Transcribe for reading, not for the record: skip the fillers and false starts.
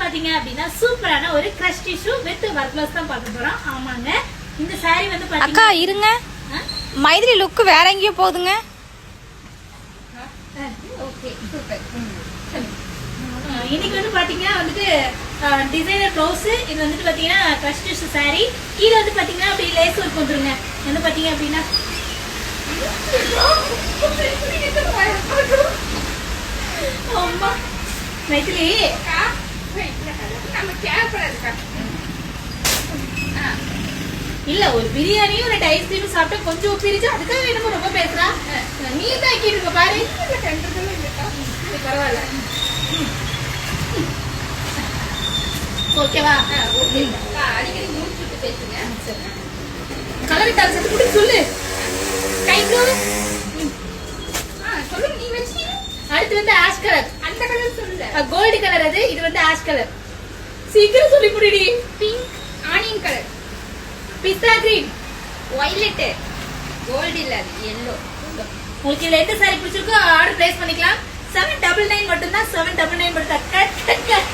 பாத்தீங்க அப்படின்னா சூப்பரான ஒரு crush tissue with work blouse தான் பார்க்க போறோம். ஆமாங்க, இந்த சாரி வந்து அக்கா இருங்க, மைதிலி லுக் வேற எங்கேயோ போகுதுங்க. Okay super. இன்னைக்கு வந்து பாத்தீங்கன்னா வந்துட்டு டிசைனர் ப்ளவுஸ், இது வந்துட்டு பாத்தீங்கன்னா கிரஷ் டிஷ்யூ சாரி. கீழே வந்து பாத்தீங்கன்னா அப்படி லேஸ் ஒர்க் வந்துருங்க. வந்து பாத்தீங்க அப்படின்னா அம்மா மைதிலி இல்ல, ஒரு பிரியாணியும் ஒரு ஐஸ்கிரீமும் சாப்பிட்டா கொஞ்சம் உப்பிரிச்சு அதுக்காக என்னமோ ரொம்ப பேசுறா. நீ தான் ஆக்கிடுங்க பாரு. பரவாயில்ல, ஓகேவா? அடிக்கடி மூச்சு பேசுங்க. கலர் டான்ஸ் கூட சொல்லு. கைக்கு சொல்லுங்க, நீ வச்சு. அடுத்து வந்து ஆஷ் கலர். அந்த கலர் சொல்லுங்க. கோல்டு கலர் அது. இது வந்து ஆஷ் கலர். சீக்கிரம் சொல்லி புடிடி. பிங்க், ஆனியன் கலர், பிஸ்தா கிரீன், வயலட், கோல்டு இல்ல அது yellow. உங்களுக்கு இதுல எந்த சாரி பிடிச்சிருக்கோ ஆர்டர் பிளேஸ் பண்ணிக்கலாம். 799 மட்டும் தான். 799 மட்டும் தான்.